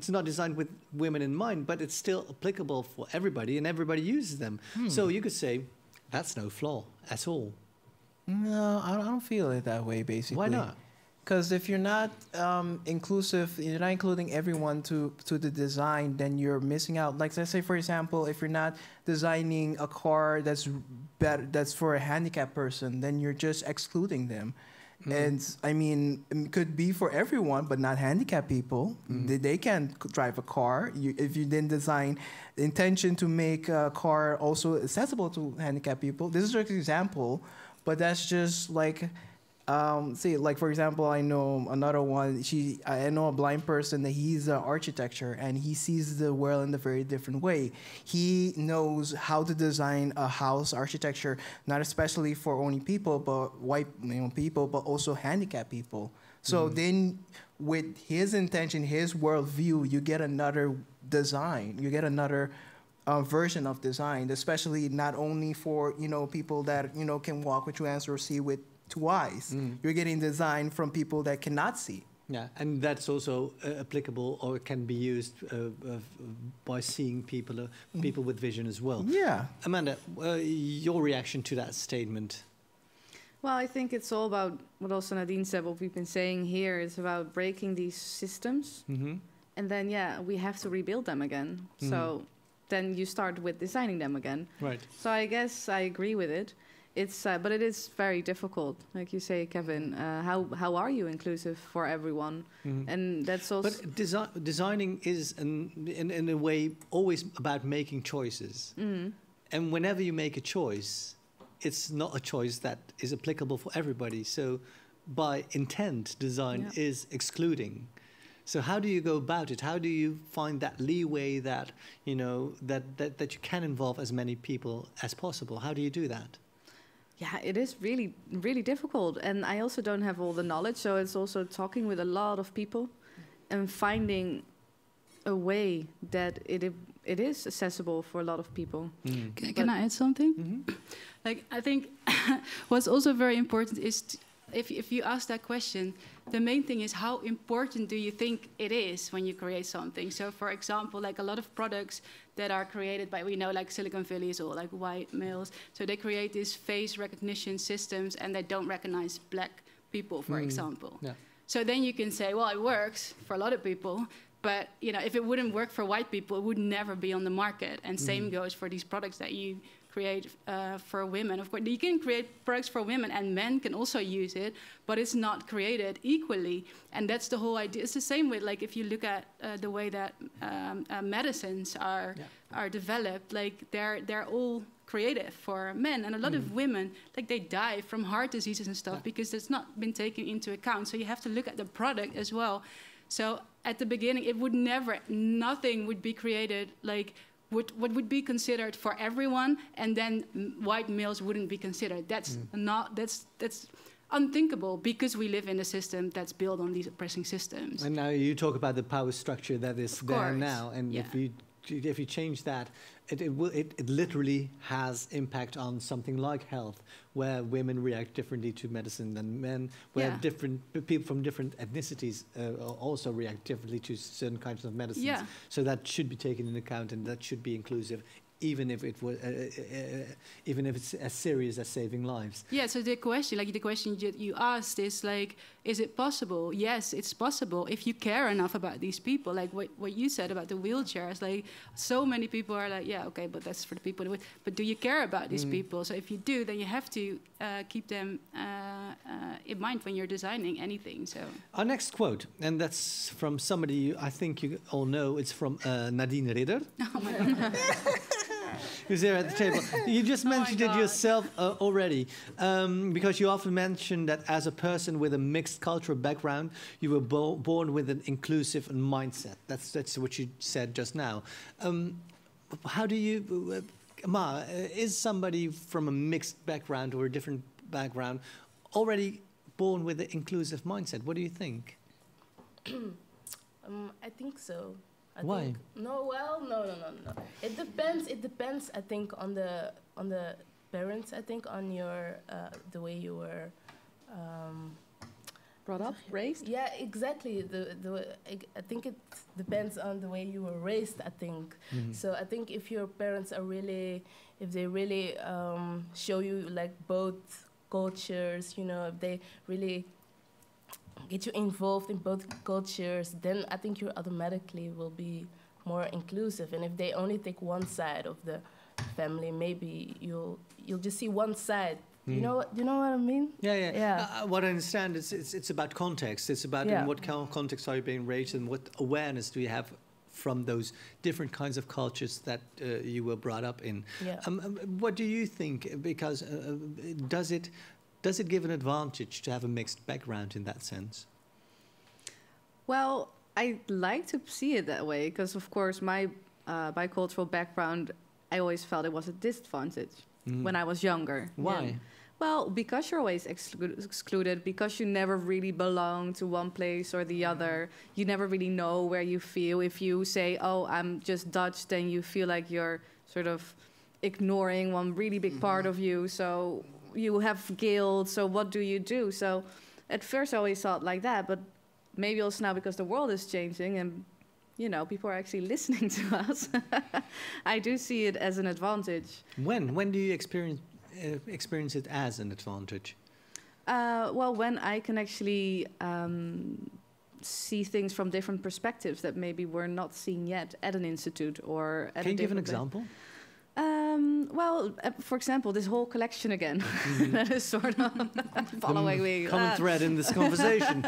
not designed with women in mind, but it's still applicable for everybody, and everybody uses them. So you could say that's no flaw at all. No, I don't feel it that way. Basically, why not? Because if you're not inclusive, you're not including everyone to the design, then you're missing out. Like, let's say, for example, if you're not designing a car that's better, that's for a handicapped person, then you're just excluding them. And I mean, it could be for everyone, but not handicapped people. They can't drive a car. If you didn't design the intention to make a car also accessible to handicapped people. This is just an example, but that's just like. See, like for example, I know another one. I know a blind person that he's an architecture, and he sees the world in a very different way. He knows how to design a house architecture, not especially for only people, but white people, but also handicapped people. So then, with his intention, his worldview, you get another design. You get another version of design, especially not only for people that can walk with two hands or see with two eyes. You're getting design from people that cannot see. Yeah, and that's also applicable, or can be used by seeing people with vision as well. Yeah. Amanda, your reaction to that statement? Well, I think it's all about what also Nadine said, what we've been saying here. It's about breaking these systems. And then, we have to rebuild them again. So then you start with designing them again. Right. So I guess I agree with it. But it is very difficult, like you say, Kevin. How are you inclusive for everyone? And that's also. But designing is, in a way, always about making choices. And whenever you make a choice, it's not a choice that is applicable for everybody. So, by intent, design is excluding. So how do you go about it? How do you find that leeway that that you can involve as many people as possible? How do you do that? Yeah, it is really, really difficult. And I also don't have all the knowledge. So it's also talking with a lot of people and finding a way that it is accessible for a lot of people. Can I add something? Like, I think what's also very important is if you ask that question, the main thing is, how important do you think it is when you create something? So, for example, like a lot of products that are created by, like Silicon Valley or like white males, so they create these face recognition systems and they don't recognize black people, for example. Yeah. So then you can say, well, it works for a lot of people, but if it wouldn't work for white people, it would never be on the market. And same goes for these products that you create for women. Of course, you can create products for women, and men can also use it, but it's not created equally. And that's the whole idea. It's the same with, like, if you look at the way that medicines are developed, like they're all created for men, and a lot of women, like, they die from heart diseases and stuff because it's not been taken into account. So you have to look at the product as well. So at the beginning, it would nothing would be created like what would be considered for everyone, and then white males wouldn't be considered. That's unthinkable, because we live in a system that's built on these oppressing systems. And now you talk about the power structure that is there now, and if you change that, it literally has impact on something like health, where women react differently to medicine than men, where different people from different ethnicities also react differently to certain kinds of medicines. Yeah. So that should be taken into account, and that should be inclusive, even if it's as serious as saving lives. Yeah, so the question you asked is like, is it possible? Yes, it's possible if you care enough about these people. Like what you said about the wheelchairs, like so many people are like, yeah, okay, but that's for the people. But do you care about these people? So if you do, then you have to keep them in mind when you're designing anything. So our next quote, and that's from somebody I think you all know. It's from Nadine Ridder. Oh my God. Who's there at the table? You just mentioned it yourself already, because you often mention that as a person with a mixed cultural background, you were born with an inclusive mindset. That's what you said just now. How do you, Ma, is somebody from a mixed background or a different background already born with an inclusive mindset? What do you think? I think so. Why? No. It depends. I think on the parents. I think on your the way you were Brought up, raised. Yeah, exactly. I think it depends on the way you were raised. I think so. I think if your parents are really, if they really show you like both cultures, you know, if they really get you involved in both cultures, then I think you automatically will be more inclusive. And if they only take one side of the family, maybe you'll just see one side. You know what I mean? Yeah. What I understand is it's about context. It's about in what context are you being raised, and what awareness do you have from those different kinds of cultures that you were brought up in. Yeah. What do you think? Because does it give an advantage to have a mixed background in that sense? Well, I like to see it that way because, of course, my bicultural background, I always felt it was a disadvantage when I was younger. Why? Yeah. Well, because you're always excluded, because you never really belong to one place or the other. You never really know where you feel. If you say, oh, I'm just Dutch, then you feel like you're sort of ignoring one really big part of you. So you have guilt. So what do you do? So at first I always thought like that, but maybe also now because the world is changing and, you know, people are actually listening to us. I do see it as an advantage. When do you experience it as an advantage? Well, when I can actually see things from different perspectives that maybe were not seen yet at an institute or at Can you give an example? Well, for example, this whole collection again, that is sort of following me. Common thread in this conversation.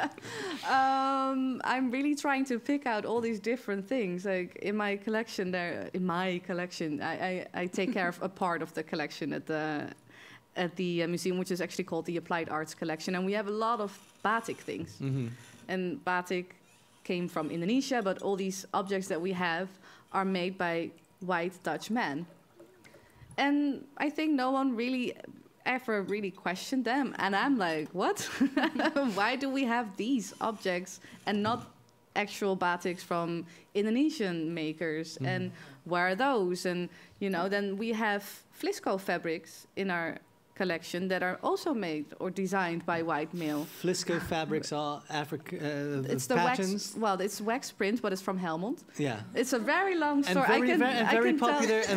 I'm really trying to pick out all these different things. Like in my collection, I take care of a part of the collection at the museum, which is actually called the Applied Arts Collection, and we have a lot of batik things. And batik came from Indonesia, but all these objects that we have are made by white Dutch men. And I think no one really ever really questioned them. And I'm like, what? Why do we have these objects and not actual batiks from Indonesian makers? And where are those? And, you know, then we have Flisco fabrics in our collection that are also made or designed by white male. Flisco fabrics are it's the patterns. wax. Well, it's wax print, but it's from Helmond. Yeah, it's a very long story. And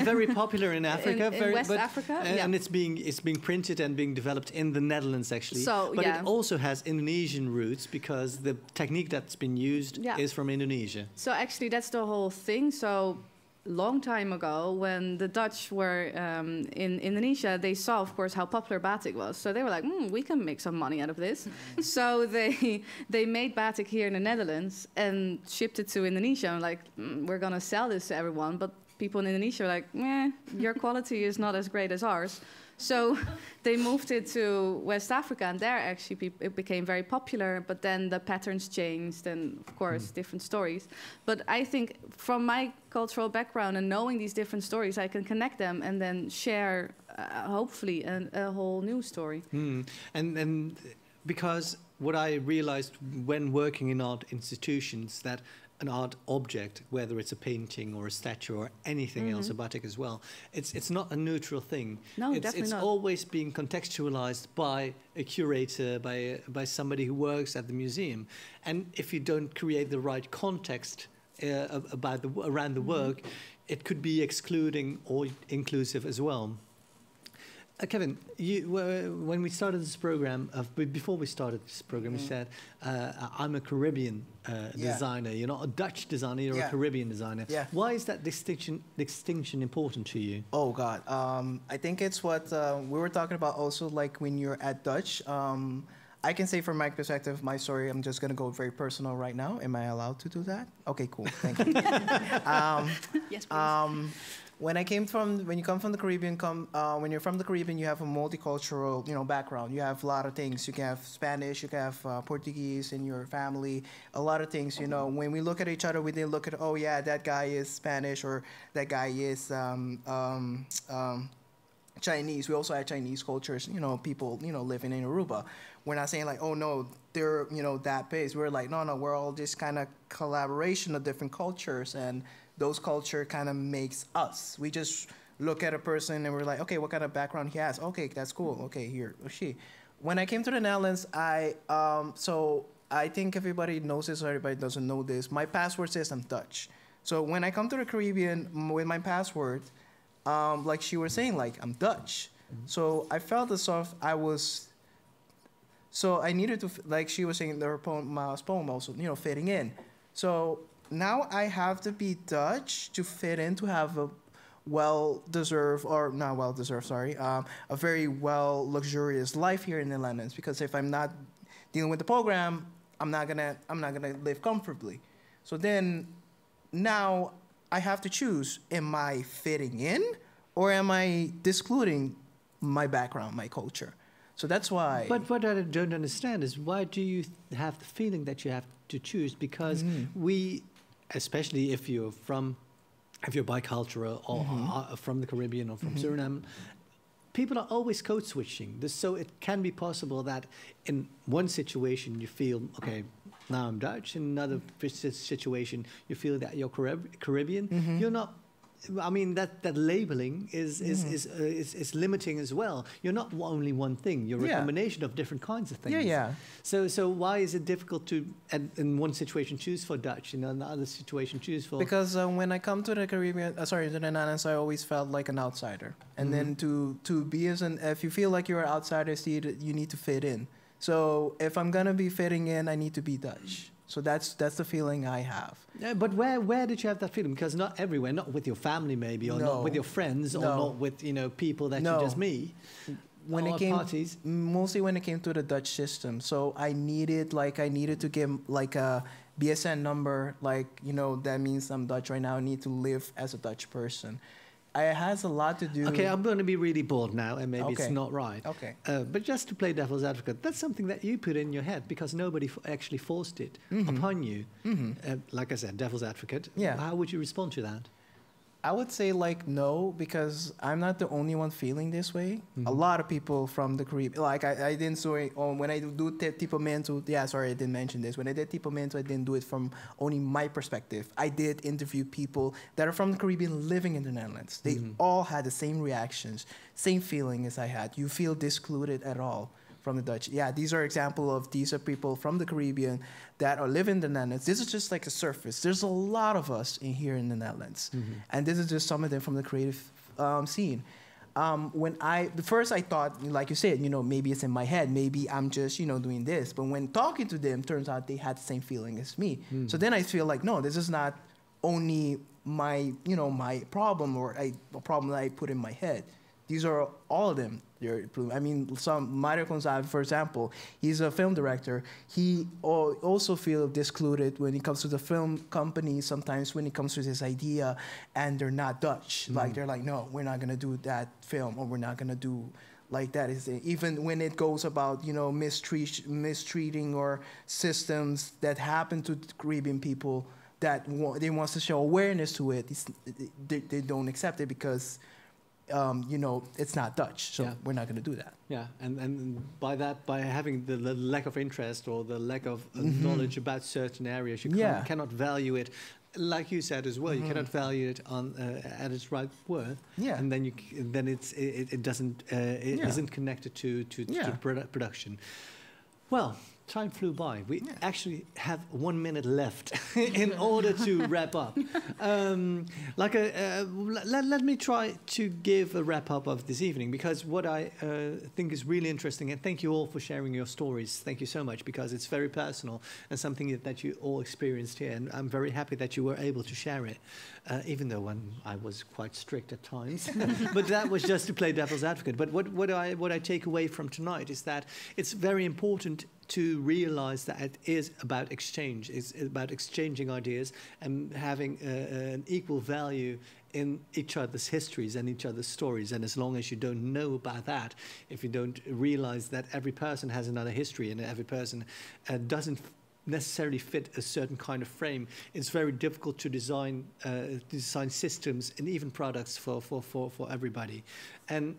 very popular in Africa, in West Africa, and it's being printed and being developed in the Netherlands actually. So, but it also has Indonesian roots because the technique that's been used is from Indonesia. So actually, that's the whole thing. So. Long time ago, when the Dutch were in Indonesia, they saw, of course, how popular batik was. So they were like, we can make some money out of this. So they made batik here in the Netherlands and shipped it to Indonesia. And like, we're going to sell this to everyone. But people in Indonesia were like, your quality is not as great as ours. So they moved it to West Africa, and there actually it became very popular. But then the patterns changed, and of course, different stories. But I think from my cultural background and knowing these different stories, I can connect them and then share, hopefully, a whole new story. And because what I realized when working in art institutions that an art object, whether it's a painting or a statue or anything else, a batik as well, it's not a neutral thing. No, definitely it's not. always being contextualized by a curator, by somebody who works at the museum. And if you don't create the right context around the work, it could be excluding or inclusive as well. Kevin, when we started this program, before we started this program, you said, I'm a Caribbean designer. You're not a Dutch designer, you're a Caribbean designer. Yeah. Why is that distinction important to you? Oh, God. I think it's what we were talking about also, like when you're at Dutch. I can say from my perspective, my story, I'm just going to go very personal right now. Am I allowed to do that? Okay, cool. Thank you. Yes, please. When you come from the Caribbean, when you're from the Caribbean, you have a multicultural, background. You have a lot of things. You can have Spanish, you can have Portuguese in your family, a lot of things. When we look at each other, we didn't look at, oh yeah, that guy is Spanish or that guy is Chinese. We also have Chinese cultures. People, living in Aruba. We're not saying like, oh no, they're that base. We're like, no, we're all this kind of collaboration of different cultures, and those culture kind of makes us. We just look at a person and we're like, okay, what kind of background he has? Okay, that's cool. Okay, here or she. When I came to the Netherlands, so I think everybody knows this or everybody doesn't know this. My passport says I'm Dutch. So when I come to the Caribbean with my passport, like she was saying, like I'm Dutch. So I felt as if I was. So I needed to, like she was saying, her poem also, fitting in. So now I have to be Dutch to fit in, to have a well-deserved, or not well-deserved, sorry, a very luxurious life here in the Netherlands. Because if I'm not dealing with the program, I'm not gonna live comfortably. So then, now I have to choose: am I fitting in, or am I excluding my background, my culture? So that's why. But what I don't understand is, why do you have the feeling that you have to choose? Because we, especially if you're bicultural or are from the Caribbean or from Suriname, people are always code switching. So it can be possible that in one situation you feel, okay, now I'm Dutch. In another situation you feel that you're Caribbean. You're not. I mean, that labeling is limiting as well. You're not only one thing. You're a combination of different kinds of things. Yeah. So why is it difficult to, in one situation, choose for Dutch, in another situation, choose for... Because when I come to the Caribbean, to the Netherlands, I always felt like an outsider. And then to be if you feel like you're an outsider, you need to fit in. So if I'm going to be fitting in, I need to be Dutch. So that's the feeling I have. Yeah, but where did you have that feeling? Because not everywhere, not with your family maybe, or not with your friends, or not with people that you just meet. When it came parties, mostly when it came to the Dutch system. So I needed to give like a BSN number, that means I'm Dutch right now. I need to live as a Dutch person. It has a lot to do. Okay, I'm going to be really bold now, and maybe it's not right. Okay. But just to play devil's advocate, that's something that you put in your head because nobody actually forced it upon you. Like I said, devil's advocate. Yeah. How would you respond to that? I would say no, because I'm not the only one feeling this way. A lot of people from the Caribbean, like I didn't say, when I do Triphamento, I didn't mention this. When I did Triphamento, I didn't do it from only my perspective. I did interview people that are from the Caribbean living in the Netherlands. They all had the same reactions, same feeling as I had. You feel excluded at all from the Dutch. Yeah, these are these are people from the Caribbean that are living in the Netherlands. This is just like a surface. There's a lot of us here in the Netherlands. And this is just some of them from the creative scene. First I thought, like you said, maybe it's in my head. Maybe I'm just, doing this. But when talking to them, turns out they had the same feeling as me. So then I feel like, no, this is not only my, my problem or a problem that I put in my head. These are all of them. Mario Gonzalez, for example, he's a film director. He also feels excluded when it comes to the film company, sometimes when it comes to this idea, and they're not Dutch. Like, they're like, no, we're not going to do that film, or we're not going to do like that. Even when it goes about, mistreating or systems that happen to Caribbean people that they want to show awareness to it, they don't accept it because you know, it's not Dutch, so we're not going to do that. Yeah, and by that, by having the lack of interest or the lack of knowledge about certain areas, you cannot value it. Like you said as well, you cannot value it on at its right worth. Yeah, and then it doesn't isn't connected to production. Well, time flew by. We actually have 1 minute left in order to wrap up. Let me try to give a wrap up of this evening, because what I think is really interesting, and thank you all for sharing your stories. Thank you so much, because it's very personal and something that you all experienced here, and I'm very happy that you were able to share it, even though I was quite strict at times. But that was just to play devil's advocate. But what I take away from tonight is that it's very important to realize that it is about exchange. It's about exchanging ideas and having an equal value in each other's histories and each other's stories. And as long as you don't know about that, if you don't realize that every person has another history and every person doesn't necessarily fit a certain kind of frame, it's very difficult to design systems and even products for everybody. And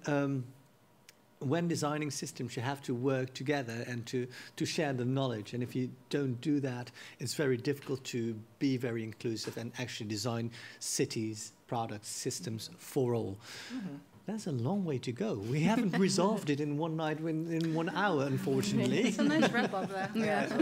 when designing systems, you have to work together and to share the knowledge. And if you don't do that, it's very difficult to be very inclusive and actually design cities, products, systems for all. That's a long way to go. We haven't resolved it in one night, in 1 hour, unfortunately. It's a nice wrap up there. Yes.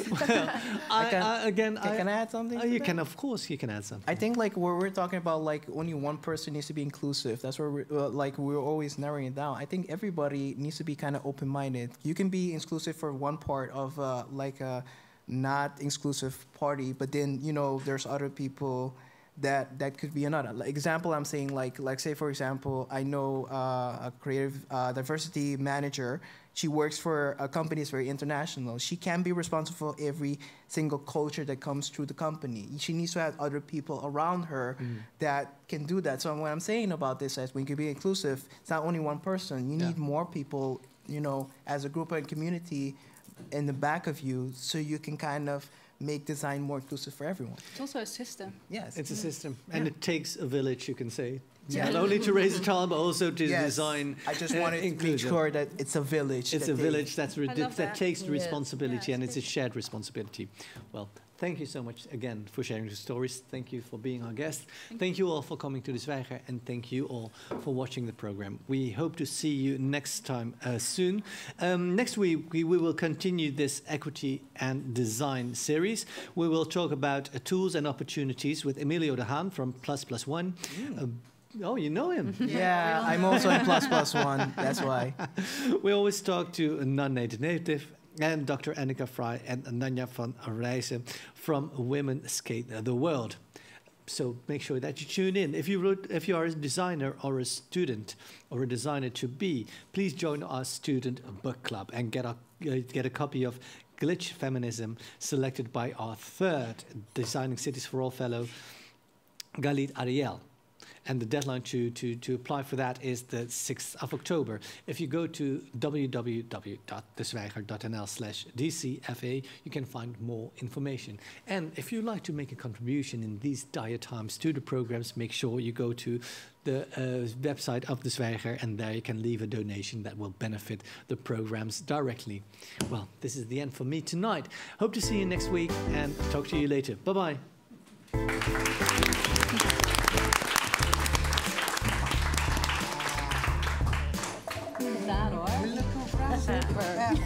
Well, can I add something? You can, of course, you can add something. I think like where we're talking about, like only one person needs to be inclusive. That's where we're always narrowing it down. I think everybody needs to be kind of open-minded. You can be inclusive for one part of like a not exclusive party, but then you know there's other people that could be another. Like, example, I'm saying like say for example, I know a creative diversity manager. She works for a company that's very international. She can't be responsible for every single culture that comes through the company. She needs to have other people around her that can do that. So what I'm saying about this is when you can be inclusive, it's not only one person. You need more people, you know, as a group and community in the back of you, so you can kind of make design more inclusive for everyone. It's also a system. Yes. It's a system. And it takes a village, you can say. Not only to raise a child, but also to design. I just wanted to make sure that it's a village. It's a village that takes the responsibility, and it's a good. shared responsibility. Well, thank you so much again for sharing your stories. Thank you for being our guest. Thank you all for coming to De Zwijger, and thank you all for watching the program. We hope to see you next time soon. Next week, we will continue this equity and design series. We will talk about tools and opportunities with Emilio de Haan from ++1. Oh, you know him. Yeah, I'm also in ++1. That's why. We always talk to a non-native and Dr. Annika Fry and Nanja van Rijssen from Women Skate the World. So make sure that you tune in. If you are a designer or a student or a designer to be, please join our student book club and get a copy of Glitch Feminism, selected by our third Designing Cities for All fellow, Galit Ariel. And the deadline to apply for that is the 6th of October. If you go to www.dezwijger.nl/DCFA, you can find more information. And if you'd like to make a contribution in these dire times to the programs, make sure you go to the website of De Zwijger, and there you can leave a donation that will benefit the programs directly. Well, this is the end for me tonight. Hope to see you next week, and talk to you later. Bye-bye. Daar hoor. Super.